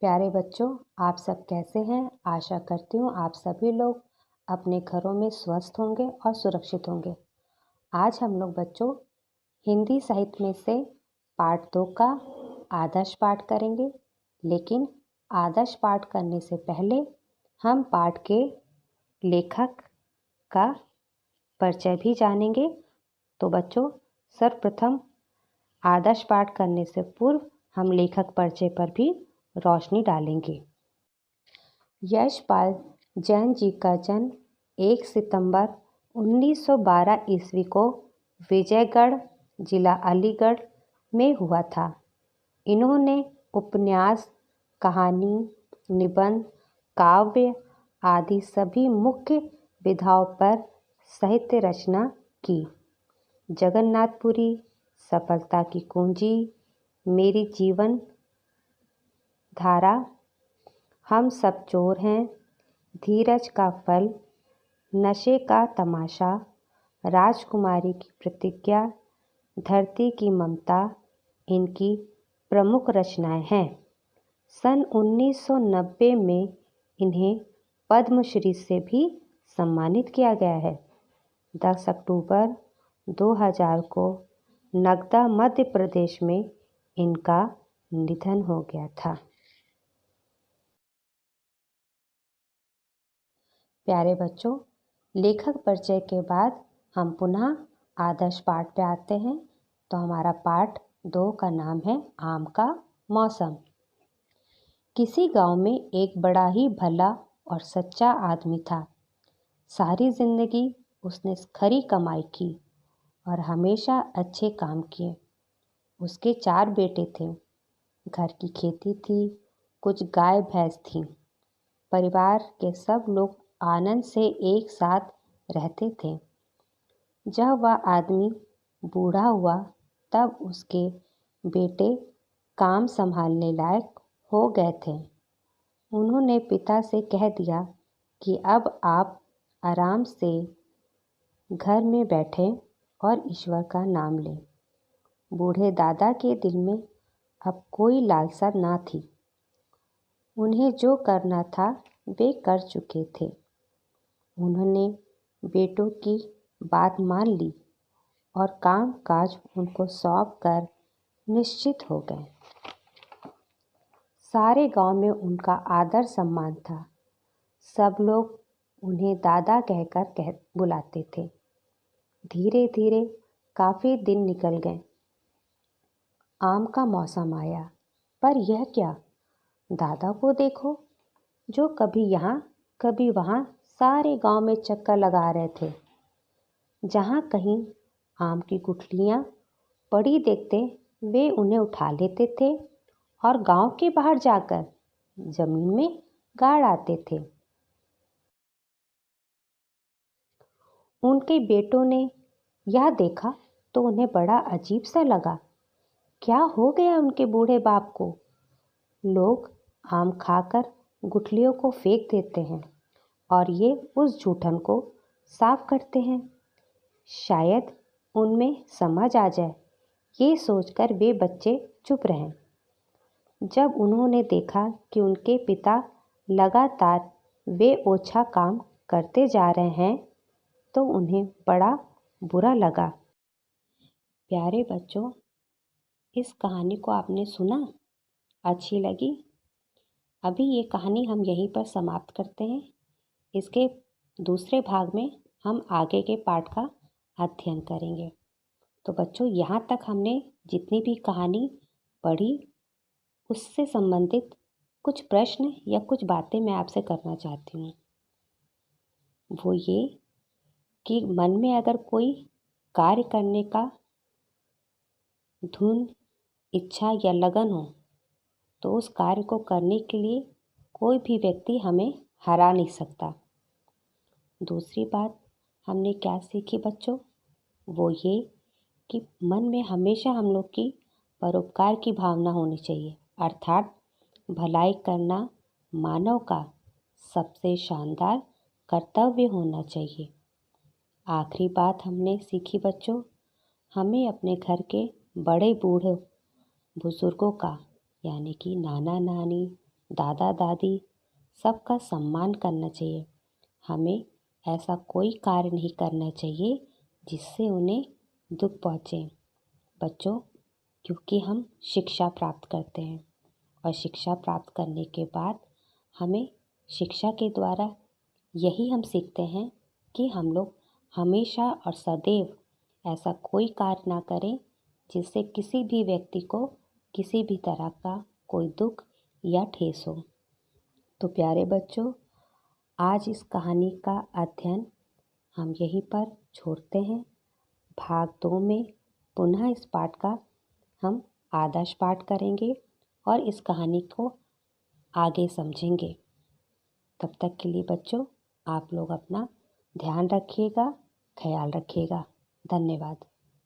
प्यारे बच्चों, आप सब कैसे हैं? आशा करती हूँ आप सभी लोग अपने घरों में स्वस्थ होंगे और सुरक्षित होंगे। आज हम लोग बच्चों हिंदी साहित्य में से पाठ 2 का आदर्श पाठ करेंगे। लेकिन आदर्श पाठ करने से पहले हम पाठ के लेखक का परिचय भी जानेंगे। तो बच्चों, सर्वप्रथम आदर्श पाठ करने से पूर्व हम लेखक परिचय पर भी रोशनी डालेंगे। यशपाल जैन जी का जन्म 1 सितंबर 1912 ईस्वी को विजयगढ़ जिला अलीगढ़ में हुआ था। इन्होंने उपन्यास, कहानी, निबंध, काव्य आदि सभी मुख्य विधाओं पर साहित्य रचना की। जगन्नाथपुरी, सफलता की कुंजी, मेरी जीवन धारा, हम सब चोर हैं, धीरज का फल, नशे का तमाशा, राजकुमारी की प्रतिज्ञा, धरती की ममता इनकी प्रमुख रचनाएं हैं। सन 1990 में इन्हें पद्मश्री से भी सम्मानित किया गया है। 10 अक्टूबर 2000 को नगदा मध्य प्रदेश में इनका निधन हो गया था। प्यारे बच्चों, लेखक परिचय के बाद हम पुनः आदर्श पाठ पे आते हैं। तो हमारा पाठ 2 का नाम है आम का मौसम। किसी गांव में एक बड़ा ही भला और सच्चा आदमी था। सारी जिंदगी उसने खरी कमाई की और हमेशा अच्छे काम किए। उसके 4 बेटे थे। घर की खेती थी, कुछ गाय भैंस थीं। परिवार के सब लोग आनंद से एक साथ रहते थे। जब वह आदमी बूढ़ा हुआ तब उसके बेटे काम संभालने लायक हो गए थे। उन्होंने पिता से कह दिया कि अब आप आराम से घर में बैठें और ईश्वर का नाम लें। बूढ़े दादा के दिल में अब कोई लालसा ना थी। उन्हें जो करना था वे कर चुके थे। उन्होंने बेटों की बात मान ली और काम काज उनको सौंप कर निश्चित हो गए। सारे गांव में उनका आदर सम्मान था। सब लोग उन्हें दादा कहकर बुलाते थे। धीरे धीरे काफ़ी दिन निकल गए। आम का मौसम आया, पर यह क्या, दादा को देखो, जो कभी यहाँ कभी वहाँ सारे गांव में चक्कर लगा रहे थे। जहाँ कहीं आम की गुठलियाँ पड़ी देखते वे उन्हें उठा लेते थे और गांव के बाहर जाकर जमीन में गाड़ आते थे। उनके बेटों ने यह देखा तो उन्हें बड़ा अजीब सा लगा। क्या हो गया उनके बूढ़े बाप को? लोग आम खाकर गुठलियों को फेंक देते हैं और ये उस जूठन को साफ करते हैं। शायद उनमें समझ आ जाए, ये सोचकर वे बच्चे चुप रहे। जब उन्होंने देखा कि उनके पिता लगातार वे ओछा काम करते जा रहे हैं तो उन्हें बड़ा बुरा लगा। प्यारे बच्चों, इस कहानी को आपने सुना? अच्छी लगी? अभी ये कहानी हम यहीं पर समाप्त करते हैं। इसके दूसरे भाग में हम आगे के पाठ का अध्ययन करेंगे। तो बच्चों, यहाँ तक हमने जितनी भी कहानी पढ़ी उससे संबंधित कुछ प्रश्न या कुछ बातें मैं आपसे करना चाहती हूँ। वो ये कि मन में अगर कोई कार्य करने का धुन, इच्छा या लगन हो तो उस कार्य को करने के लिए कोई भी व्यक्ति हमें हरा नहीं सकता। दूसरी बात हमने क्या सीखी बच्चों? वो ये कि मन में हमेशा हम लोग की परोपकार की भावना होनी चाहिए, अर्थात भलाई करना मानव का सबसे शानदार कर्तव्य होना चाहिए। आखिरी बात हमने सीखी बच्चों, हमें अपने घर के बड़े बूढ़े बुजुर्गों का यानी कि नाना नानी, दादा दादी सबका सम्मान करना चाहिए। हमें ऐसा कोई कार्य नहीं करना चाहिए जिससे उन्हें दुख पहुँचे। बच्चों, क्योंकि हम शिक्षा प्राप्त करते हैं और शिक्षा प्राप्त करने के बाद हमें शिक्षा के द्वारा यही हम सीखते हैं कि हम लोग हमेशा और सदैव ऐसा कोई कार्य ना करें जिससे किसी भी व्यक्ति को किसी भी तरह का कोई दुख या ठेस हो। तो प्यारे बच्चों, आज इस कहानी का अध्ययन हम यहीं पर छोड़ते हैं। भाग 2 में पुनः इस पाठ का हम आदर्श पाठ करेंगे और इस कहानी को आगे समझेंगे। तब तक के लिए बच्चों, आप लोग अपना ध्यान रखिएगा, ख्याल रखिएगा। धन्यवाद।